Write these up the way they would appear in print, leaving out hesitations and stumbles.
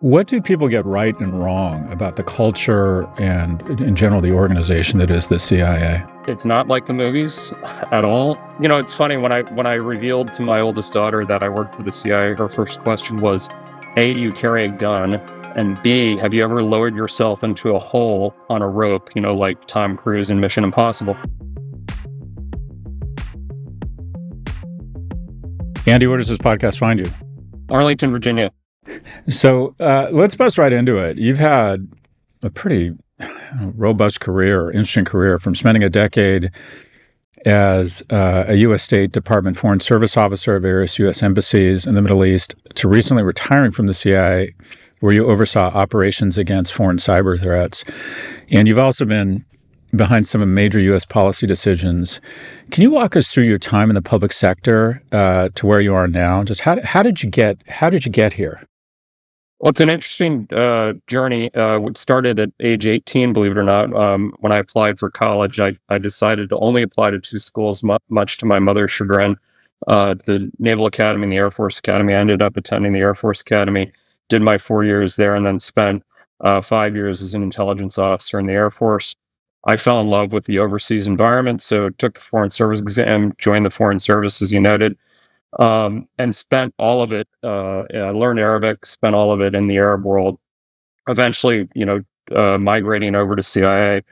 What do people get right and wrong about the culture and, in general, the organization that is the CIA? It's not like the movies at all. It's funny when I revealed to my oldest daughter that I worked for the CIA, her first question was, A, do you carry a gun? And B, have you ever lowered yourself into a hole on a rope, like Tom Cruise in Mission Impossible? Andy, where does this podcast find you? Arlington, Virginia. So let's bust right into it. You've had a pretty robust career, interesting career, from spending a decade as a U.S. State Department Foreign Service officer at various U.S. embassies in the Middle East to recently retiring from the CIA, where you oversaw operations against foreign cyber threats. And you've also been behind some major U.S. policy decisions. Can you walk us through your time in the public sector to where you are now? Just how did you get here? Well, it's an interesting journey. It started at age 18, believe it or not. When I applied for college, I decided to only apply to two schools, much to my mother's chagrin. The Naval Academy and the Air Force Academy. I ended up attending the Air Force Academy, did my 4 years there, and then spent 5 years as an intelligence officer in the Air Force. I fell in love with the overseas environment, so took the Foreign Service exam, joined the Foreign Service, as you noted, and spent all of it. I learned Arabic, spent all of it in the Arab world. Eventually, migrating over to CIA.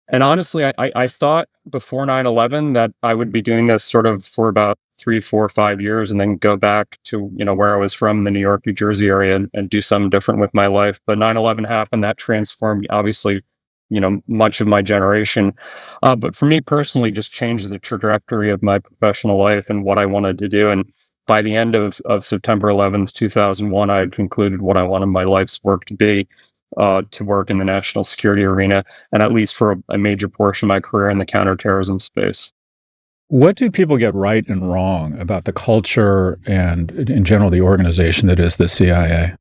And honestly, I thought before 9/11 that I would be doing this sort of for about 3, 4, 5 years, and then go back to where I was from, the New York, New Jersey area, and do something different with my life. But 9/11 happened. That transformed, obviously, much of my generation. But for me personally, just changed the trajectory of my professional life and what I wanted to do. And by the end of September 11th, 2001, I had concluded what I wanted my life's work to be, to work in the national security arena, and at least for a major portion of my career in the counterterrorism space. What do people get right and wrong about the culture and, in general, the organization that is the CIA?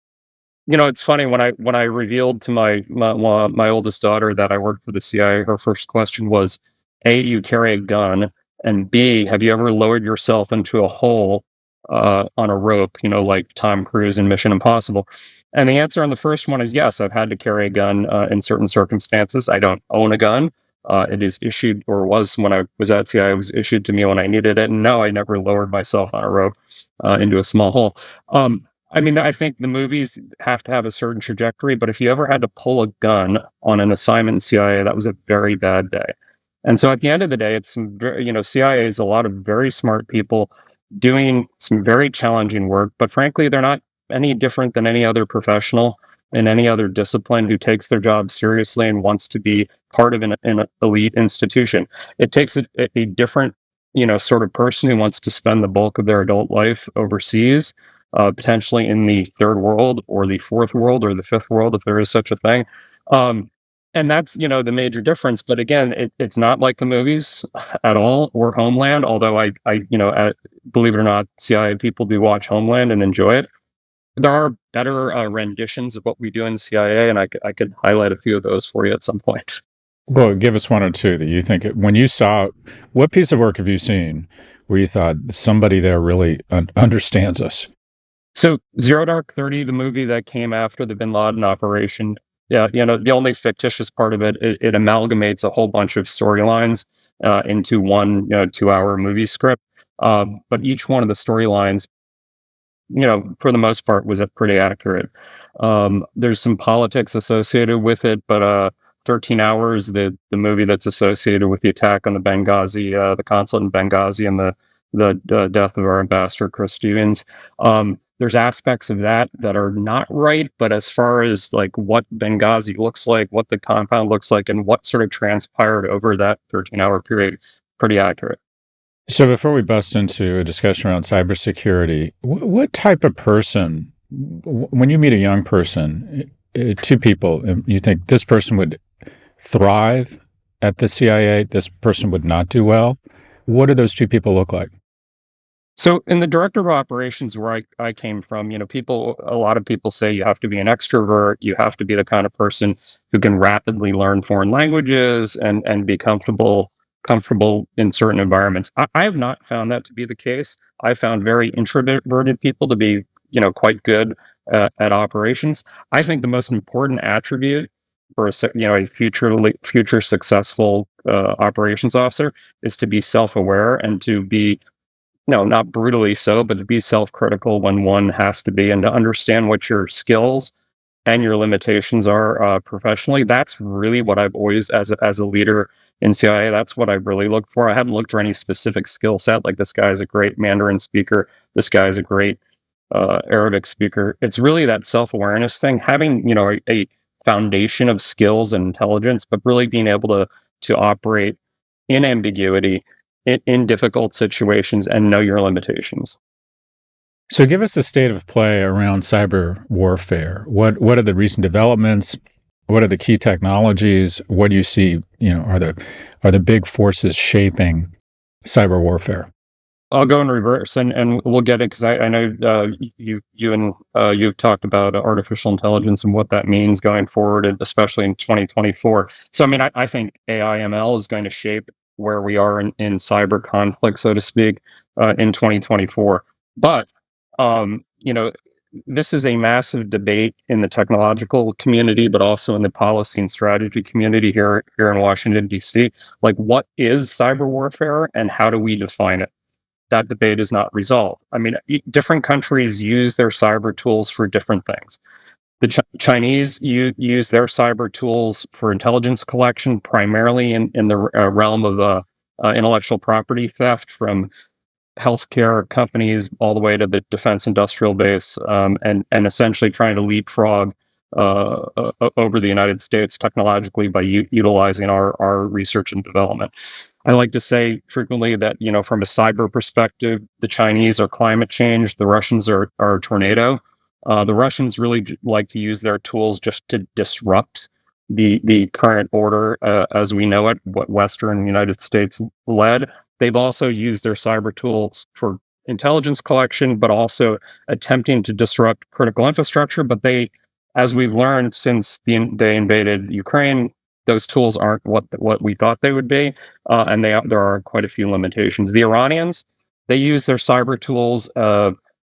It's funny when I revealed to my oldest daughter that I worked for the CIA, her first question was, A, do you carry a gun? And B, have you ever lowered yourself into a hole on a rope, like Tom Cruise in Mission Impossible? And the answer on the first one is yes, I've had to carry a gun in certain circumstances. I don't own a gun. It is issued, or was when I was at CIA, it was issued to me when I needed it. And no, I never lowered myself on a rope into a small hole. I think the movies have to have a certain trajectory, but if you ever had to pull a gun on an assignment in CIA, that was a very bad day. And so at the end of the day, it's CIA is a lot of very smart people doing some very challenging work, but frankly, they're not any different than any other professional in any other discipline who takes their job seriously and wants to be part of an elite institution. It takes a different, sort of person who wants to spend the bulk of their adult life overseas, potentially in the third world or the fourth world or the fifth world, if there is such a thing. Um, and that's, the major difference. But again, it's not like the movies at all, or Homeland, although believe it or not, CIA people do watch Homeland and enjoy it. There are better renditions of what we do in CIA, and I could highlight a few of those for you at some point. Well, give us one or two that you think, when you saw, what piece of work have you seen where you thought somebody there really understands us? So Zero Dark 30, the movie that came after the Bin Laden operation, yeah, the only fictitious part of it amalgamates a whole bunch of storylines into one 2-hour movie script. But each one of the storylines, for the most part, was pretty accurate. There's some politics associated with it, but 13 Hours, the movie that's associated with the attack on the Benghazi, the consulate in Benghazi, and the death of our ambassador, Chris Stevens. There's aspects of that are not right, but as far as like what Benghazi looks like, what the compound looks like, and what sort of transpired over that 13-hour period, pretty accurate. So before we bust into a discussion around cybersecurity, what type of person, when you meet a young person, two people, and you think this person would thrive at the CIA, this person would not do well, what do those two people look like? So in the director of operations where I came from, a lot of people say you have to be an extrovert, you have to be the kind of person who can rapidly learn foreign languages and be comfortable in certain environments. I have not found that to be the case. I found very introverted people to be, quite good at operations. I think the most important attribute for a future successful operations officer is to be self-aware and to be no, not brutally so, but to be self-critical when one has to be, and to understand what your skills and your limitations are professionally. That's really what I've always, as a leader in CIA, that's what I really look for. I haven't looked for any specific skill set, like this guy is a great Mandarin speaker, this guy is a great Arabic speaker. It's really that self-awareness thing, having a foundation of skills and intelligence, but really being able to operate in ambiguity, in difficult situations, and know your limitations. So give us a state of play around cyber warfare. What are the recent developments? What are the key technologies? What do you see, are the big forces shaping cyber warfare? I'll go in reverse, and we'll get it because I know you've talked about artificial intelligence and what that means going forward, and especially in 2024. So I mean, I think AI/ML is going to shape where we are in cyber conflict, so to speak, in 2024. But um, you know, this is a massive debate in the technological community, but also in the policy and strategy community here in Washington D.C. Like, what is cyber warfare, and how do we define it? That debate is not resolved. I mean, different countries use their cyber tools for different things. The Chinese use their cyber tools for intelligence collection, primarily in the realm of intellectual property theft from healthcare companies all the way to the defense industrial base, and essentially trying to leapfrog over the United States technologically by utilizing our research and development. I like to say frequently that, from a cyber perspective, the Chinese are climate change, the Russians are tornado. The Russians really like to use their tools just to disrupt the current order as we know it, what Western United States led. They've also used their cyber tools for intelligence collection, but also attempting to disrupt critical infrastructure. But as we've learned since they invaded Ukraine, those tools aren't what we thought they would be, and there are quite a few limitations. The Iranians, they use their cyber tools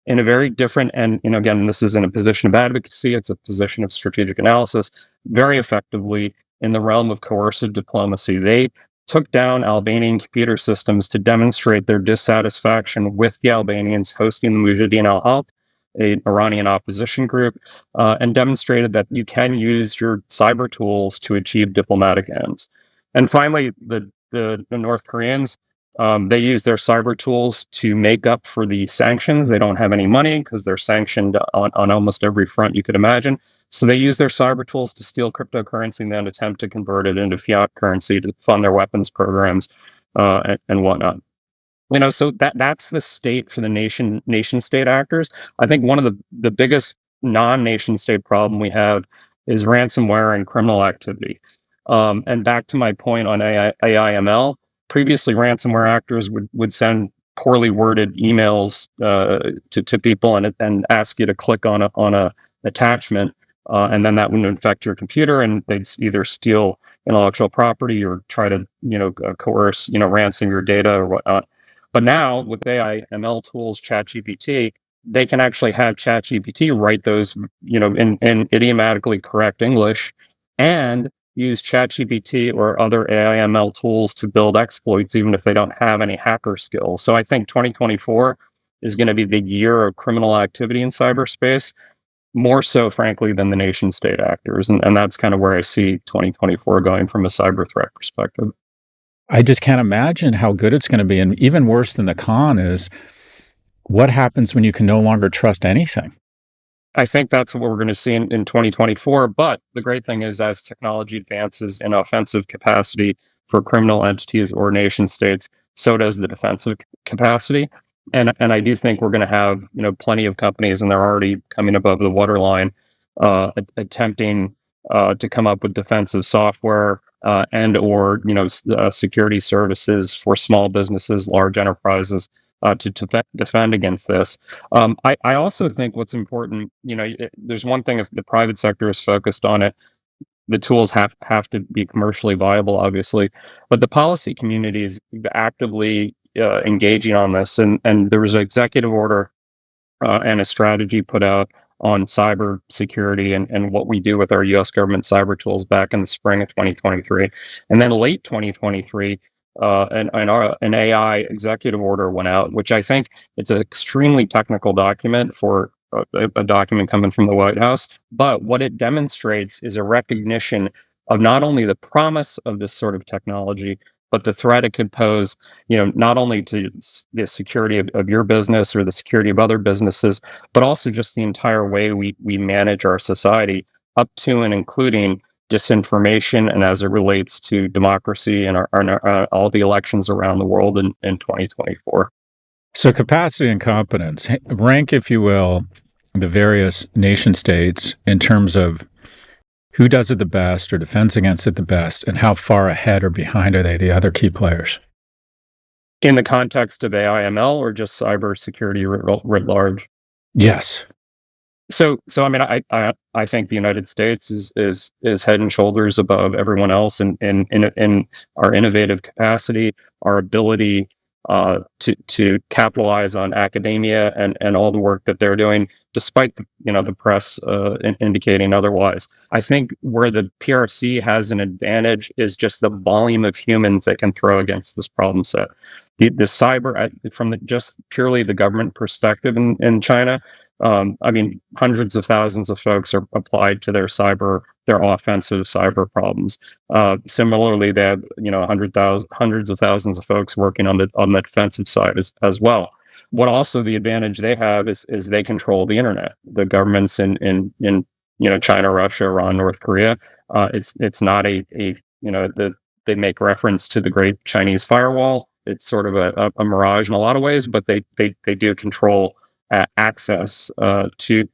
in a very different, and again, this isn't a position of advocacy; it's a position of strategic analysis. Very effectively in the realm of coercive diplomacy, they took down Albanian computer systems to demonstrate their dissatisfaction with the Albanians hosting the Mujahideen al-Halq, an Iranian opposition group, and demonstrated that you can use your cyber tools to achieve diplomatic ends. And finally, the North Koreans, they use their cyber tools to make up for the sanctions. They don't have any money because they're sanctioned on almost every front you could imagine. So they use their cyber tools to steal cryptocurrency and then attempt to convert it into fiat currency to fund their weapons programs and whatnot. So that's the state for the nation state actors. I think one of the biggest non-nation state problem we have is ransomware and criminal activity. And back to my point on AIML, previously ransomware actors would send poorly worded emails to people and ask you to click on a attachment, and then that would infect your computer, and they'd either steal intellectual property or try to coerce ransom your data or whatnot. But now with AI ML tools, ChatGPT, they can actually have ChatGPT write those, in idiomatically correct English, and use ChatGPT or other AI ML tools to build exploits, even if they don't have any hacker skills. So I think 2024 is going to be the year of criminal activity in cyberspace, more so, frankly, than the nation state actors. And that's kind of where I see 2024 going from a cyber threat perspective. I just can't imagine how good it's going to be. And even worse than the con is what happens when you can no longer trust anything? I think that's what we're going to see in 2024. But the great thing is, as technology advances in offensive capacity for criminal entities or nation states, so does the defensive capacity. And I do think we're going to have plenty of companies, and they're already coming above the waterline, attempting to come up with defensive software and or security services for small businesses, large enterprises, to defend against this. I also think what's important, there's one thing if the private sector is focused on it, the tools have to be commercially viable, obviously, but the policy community is actively engaging on this. And there was an executive order and a strategy put out on cyber security and what we do with our US government cyber tools back in the spring of 2023. And then late 2023, an AI executive order went out, which I think it's an extremely technical document for a document coming from the White House. But what it demonstrates is a recognition of not only the promise of this sort of technology, but the threat it could pose, not only to the security of your business or the security of other businesses, but also just the entire way we manage our society up to and including disinformation and as it relates to democracy and all the elections around the world in 2024. So capacity and competence, rank, if you will, the various nation states in terms of who does it the best or defends against it the best, and how far ahead or behind are they, the other key players? In the context of AI/ML or just cybersecurity writ large? Yes. So I mean, I think the United States is head and shoulders above everyone else in our innovative capacity, our ability to capitalize on academia and all the work that they're doing, despite the press indicating otherwise. I think where the PRC has an advantage is just the volume of humans they can throw against this problem set. The cyber, from just purely the government perspective in China, I mean, hundreds of thousands of folks are applied to their offensive cyber problems. Similarly, they have hundreds of thousands of folks working on the defensive side as well. What also the advantage they have is they control the internet. The governments in China, Russia, Iran, North Korea. It's not they make reference to the Great Chinese Firewall. It's sort of a mirage in a lot of ways, but they do control access to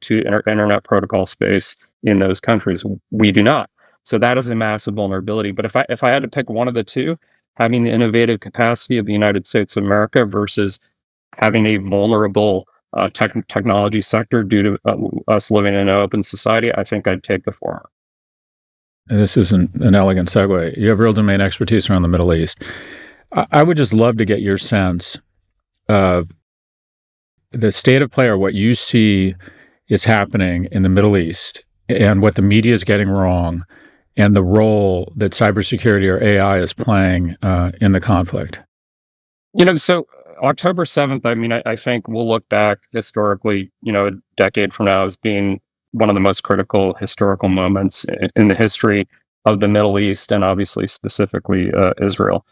internet protocol space in those countries. We do not. So that is a massive vulnerability. But if I had to pick one of the two, having the innovative capacity of the United States of America versus having a vulnerable technology sector due to us living in an open society, I think I'd take the former. This is an elegant segue. You have real domain expertise around the Middle East. I would just love to get your sense of the state of play, or what you see is happening in the Middle East and what the media is getting wrong, and the role that cybersecurity or AI is playing in the conflict. So October 7th, I mean, I think we'll look back historically, a decade from now as being one of the most critical historical moments in the history of the Middle East, and obviously specifically Israel.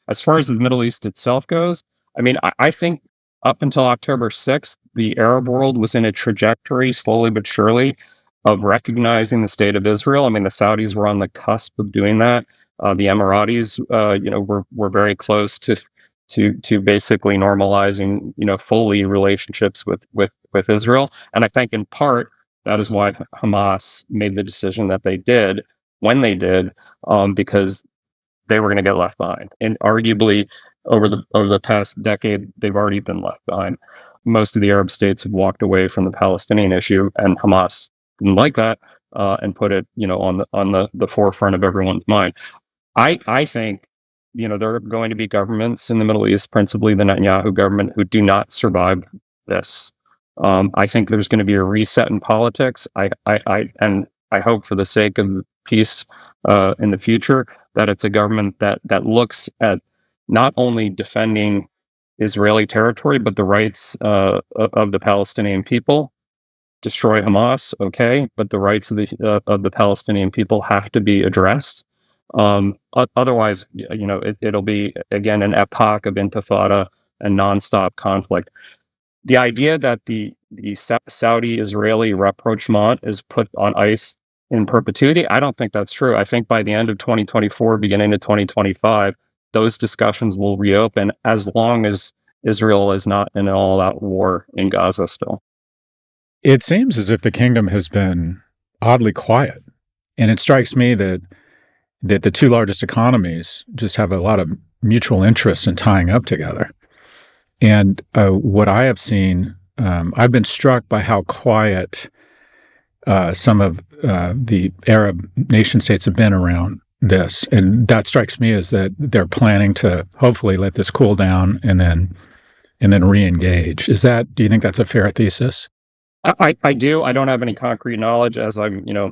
As far as the Middle East itself goes, I mean, I think up until October 6th, the Arab world was in a trajectory, slowly but surely, of recognizing the state of Israel. I mean, the Saudis were on the cusp of doing that. The Emiratis, were very close to basically normalizing, fully relationships with Israel. And I think in part that is why Hamas made the decision that they did when they did, because they were going to get left behind. And arguably, over the past decade, they've already been left behind. Most of the Arab states have walked away from the Palestinian issue, and Hamas didn't like that and put it, on the forefront of everyone's mind. I think, there are going to be governments in the Middle East, principally the Netanyahu government, who do not survive this. I think there's going to be a reset in politics. I hope, for the sake of peace in the future, that it's a government that looks at not only defending Israeli territory, but the rights of the Palestinian people. Destroy Hamas, okay, but the rights of the Palestinian people have to be addressed. Otherwise, it'll be again an epoch of intifada and nonstop conflict. The idea that the Saudi-Israeli rapprochement is put on ice in perpetuity, I don't think that's true. I think by the end of 2024, beginning of 2025, those discussions will reopen, as long as Israel is not in an all-out war in Gaza still. It seems as if the kingdom has been oddly quiet. And it strikes me that the two largest economies just have a lot of mutual interest in tying up together. And what I have seen, I've been struck by how quiet some of the Arab nation states have been around this. And that strikes me as that they're planning to hopefully let this cool down and then re-engage. Do you think that's a fair thesis? I do. I don't have any concrete knowledge as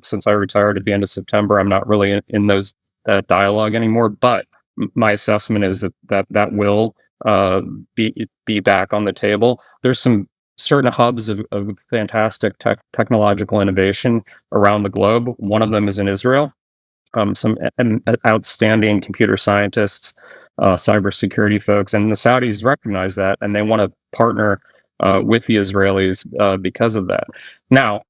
since I retired at the end of September, I'm not really in those dialogue anymore. But my assessment is that will uh, be back on the table. There's some certain hubs of fantastic technological innovation around the globe. One of them is in Israel. Some outstanding computer scientists, cybersecurity folks, and the Saudis recognize that, and they want to partner with the Israelis because of that. Now,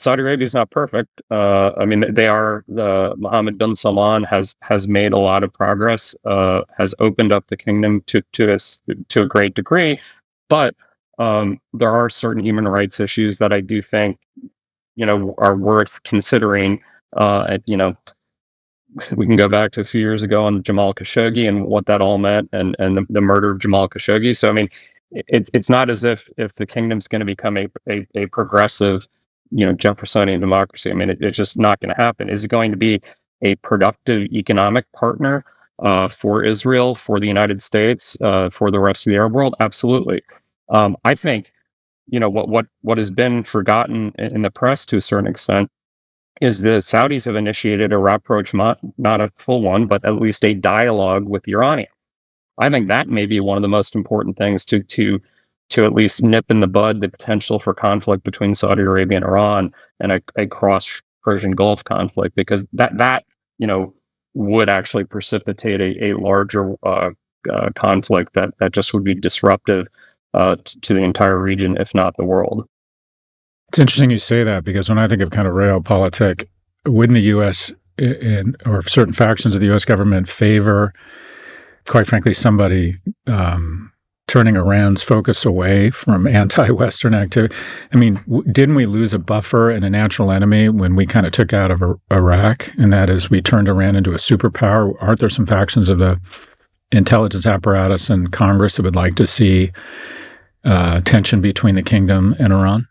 Saudi Arabia is not perfect. I mean, they are the Mohammed bin Salman has made a lot of progress, has opened up the kingdom to a great degree, but there are certain human rights issues that I do think are worth considering. We can go back to a few years ago on Jamal Khashoggi and what that all meant, and the murder of Jamal Khashoggi. So I mean, it's not as if the kingdom's going to become a progressive, Jeffersonian democracy. I mean, it's just not going to happen. Is it going to be a productive economic partner for Israel, for the United States, for the rest of the Arab world? Absolutely. I think what has been forgotten in the press to a certain extent is the Saudis have initiated a rapproche, not a full one, but at least a dialogue with Iran. I think that may be one of the most important things to at least nip in the bud the potential for conflict between Saudi Arabia and Iran, and a cross Persian Gulf conflict, because that would actually precipitate a larger conflict that just would be disruptive to the entire region, if not the world. It's interesting you say that because when I think of kind of realpolitik, wouldn't the U.S. Or certain factions of the U.S. government favor, quite frankly, somebody turning Iran's focus away from anti-Western activity? I mean, didn't we lose a buffer and a natural enemy when we kind of took out of Iraq? And that is, we turned Iran into a superpower. Aren't there some factions of the intelligence apparatus and Congress that would like to see tension between the kingdom and Iran?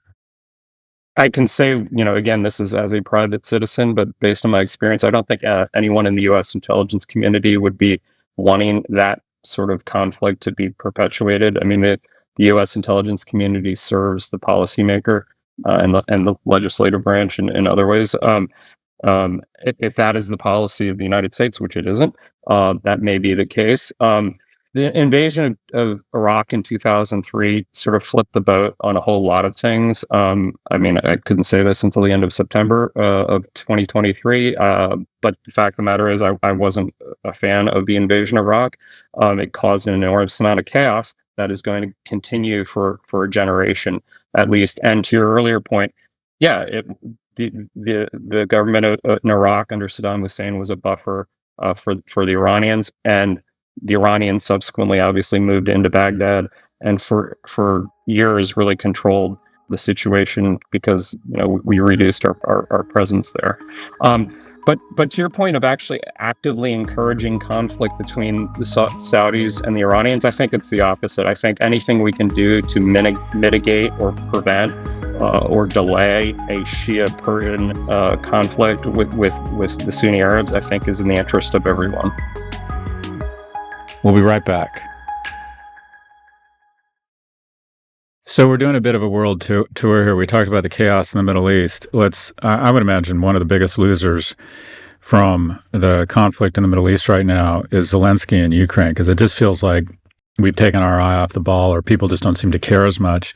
I can say, again, this is as a private citizen, but based on my experience, I don't think anyone in the U.S. intelligence community would be wanting that sort of conflict to be perpetuated. I mean, the U.S. intelligence community serves the policymaker and the legislative branch in other ways. If that is the policy of the United States, which it isn't, that may be the case. The invasion of Iraq in 2003 sort of flipped the boat on a whole lot of things. I mean, I couldn't say this until the end of September of 2023, but the fact of the matter is I wasn't a fan of the invasion of Iraq. It caused an enormous amount of chaos that is going to continue for a generation at least. And to your earlier point, yeah, the government in Iraq under Saddam Hussein was a buffer for the Iranians, and the Iranians subsequently obviously moved into Baghdad, and for years really controlled the situation because we reduced our presence there. But to your point of actually actively encouraging conflict between the Saudis and the Iranians, I think it's the opposite. I think anything we can do to mitigate or prevent or delay a Shia-Persian conflict with the Sunni Arabs, I think is in the interest of everyone. We'll be right back. So we're doing a bit of a world tour here. We talked about the chaos in the Middle East. I would imagine one of the biggest losers from the conflict in the Middle East right now is Zelensky in Ukraine, because it just feels like we've taken our eye off the ball, or people just don't seem to care as much.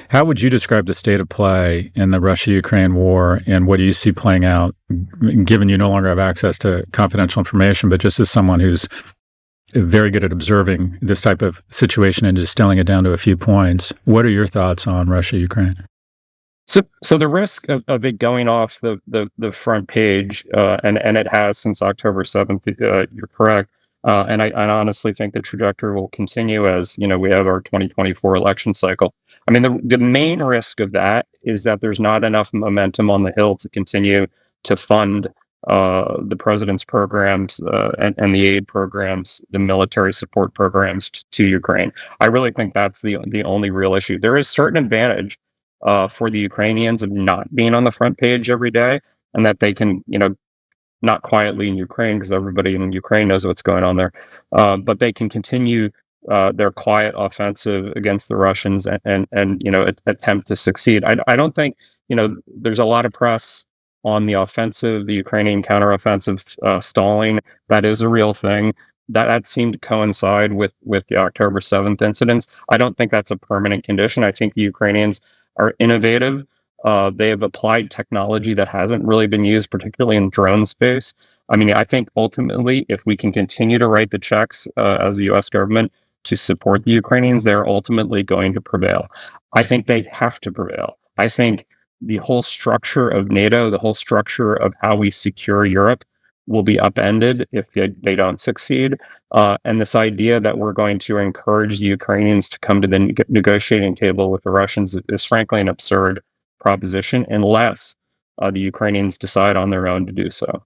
How would you describe the state of play in the Russia-Ukraine war, and what do you see playing out, given you no longer have access to confidential information, but just as someone who's very good at observing this type of situation and distilling it down to a few points? What are your thoughts on Russia-Ukraine? So the risk of it going off the front page, and it has since October 7th, you're correct. And I honestly think the trajectory will continue as, we have our 2024 election cycle. I mean, the main risk of that is that there's not enough momentum on the Hill to continue to fund the president's programs and the aid programs, the military support programs to Ukraine. I really think that's the only real issue. There is certain advantage for the Ukrainians of not being on the front page every day, and that they can, not quietly in Ukraine, because everybody in Ukraine knows what's going on there, but they can continue their quiet offensive against the Russians and attempt to succeed. I don't think there's a lot of press on the offensive, the Ukrainian counteroffensive stalling. That is a real thing. That seemed to coincide with the October 7th incidents. I don't think that's a permanent condition. I think the Ukrainians are innovative. They have applied technology that hasn't really been used, particularly in drone space. I mean, I think ultimately, if we can continue to write the checks as the U.S. government to support the Ukrainians, they're ultimately going to prevail. I think they have to prevail. I think the whole structure of NATO, the whole structure of how we secure Europe will be upended if they don't succeed. And this idea that we're going to encourage the Ukrainians to come to the negotiating table with the Russians is frankly an absurd proposition unless the Ukrainians decide on their own to do so.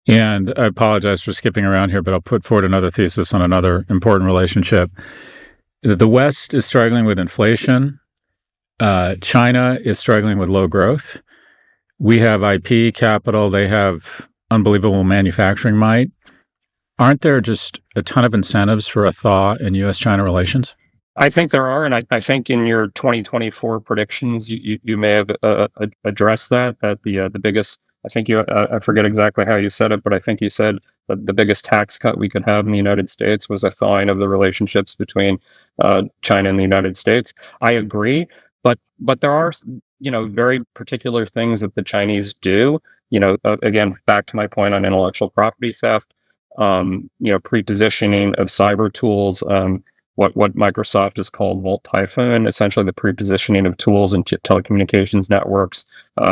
And I apologize for skipping around here, but I'll put forward another thesis on another important relationship. The West is struggling with inflation. China is struggling with low growth. We have IP capital. They have unbelievable manufacturing might. Aren't there just a ton of incentives for a thaw in U.S.-China relations? I think there are, and I think in your 2024 predictions, you may have addressed that the biggest. I think I forget exactly how you said it, but I think you said that the biggest tax cut we could have in the United States was a thawing of the relationships between China and the United States. I agree, but there are very particular things that the Chinese do. Again, back to my point on intellectual property theft. Pre-positioning of cyber tools. What Microsoft has called Volt Typhoon, essentially the pre-positioning of tools in telecommunications networks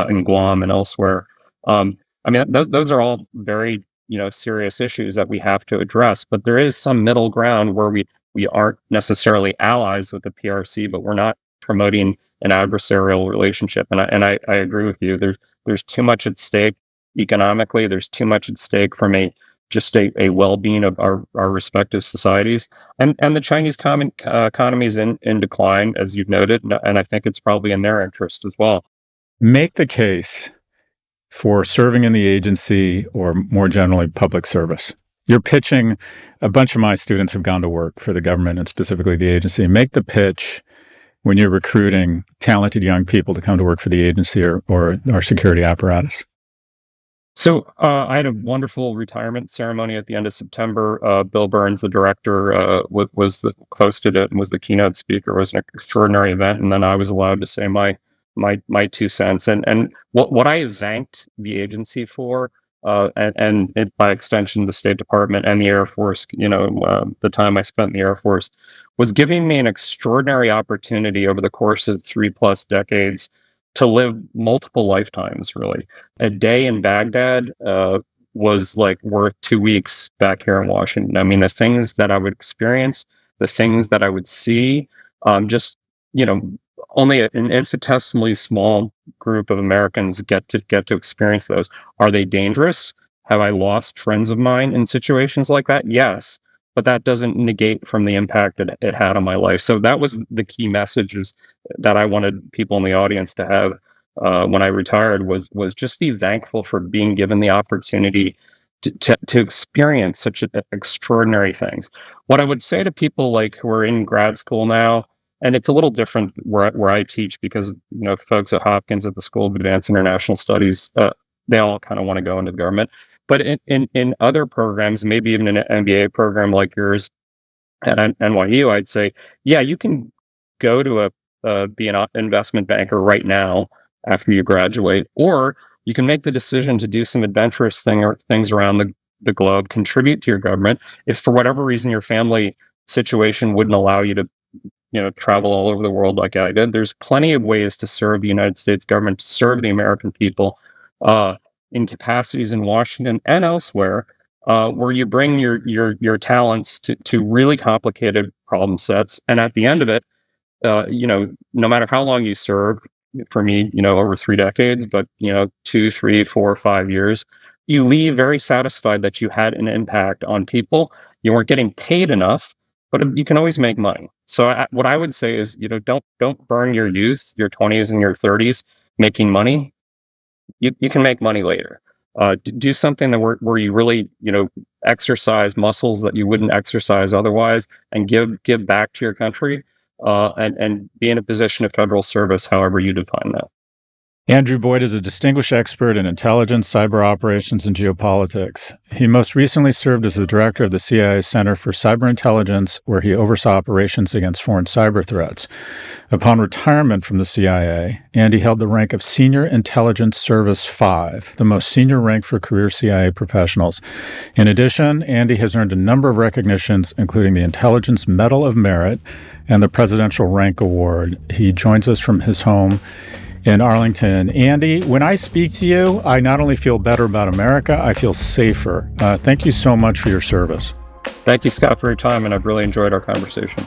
in Guam and elsewhere. I mean, those are all very serious issues that we have to address. But there is some middle ground where we aren't necessarily allies with the PRC, but we're not promoting an adversarial relationship. And I agree with you. There's too much at stake economically. There's too much at stake from just a well-being of our respective societies. And the Chinese economy is in decline, as you've noted, and I think it's probably in their interest as well. Make the case for serving in the agency or more generally public service. You're pitching, a bunch of my students have gone to work for the government and specifically the agency. Make the pitch when you're recruiting talented young people to come to work for the agency or our security apparatus. So I had a wonderful retirement ceremony at the end of September. Bill Burns, the director, hosted it and was the keynote speaker. It was an extraordinary event, and then I was allowed to say my 2 cents. And what I thanked the agency for, and by extension the State Department and the Air Force, the time I spent in the Air Force, was giving me an extraordinary opportunity over the course of 3+ decades to live multiple lifetimes, really. A day in Baghdad was like worth 2 weeks back here in Washington. I mean, the things that I would experience, the things that I would see, just, only an infinitesimally small group of Americans get to experience those. Are they dangerous? Have I lost friends of mine in situations like that? Yes. But that doesn't negate from the impact that it had on my life. So that was the key messages that I wanted people in the audience to have when I retired was just be thankful for being given the opportunity to experience such extraordinary things. What I would say to people like who are in grad school now, and it's a little different where I teach because folks at Hopkins at the School of Advanced International Studies, they all kind of want to go into the government. But in other programs, maybe even an MBA program like yours at NYU, I'd say, yeah, you can go to be an investment banker right now after you graduate, or you can make the decision to do some adventurous things around the globe, contribute to your government. If for whatever reason your family situation wouldn't allow you to travel all over the world like I did, there's plenty of ways to serve the United States government, to serve the American people in capacities in Washington and elsewhere, where you bring your talents to really complicated problem sets. And at the end of it, no matter how long you serve, for me, over 3 decades, but 2, 3, 4, 5 years, you leave very satisfied that you had an impact on people. You weren't getting paid enough, but you can always make money. So what I would say is, don't burn your youth, your 20s and your 30s making money. You can make money later. do something that where you really, exercise muscles that you wouldn't exercise otherwise, and give back to your country, and be in a position of federal service, however you define that. Andrew Boyd is a distinguished expert in intelligence, cyber operations, and geopolitics. He most recently served as the director of the CIA Center for Cyber Intelligence, where he oversaw operations against foreign cyber threats. Upon retirement from the CIA, Andy held the rank of Senior Intelligence Service 5, the most senior rank for career CIA professionals. In addition, Andy has earned a number of recognitions, including the Intelligence Medal of Merit and the Presidential Rank Award. He joins us from his home in Arlington. Andy, when I speak to you, I not only feel better about America, I feel safer. Thank you so much for your service. Thank you, Scott, for your time, and I've really enjoyed our conversation.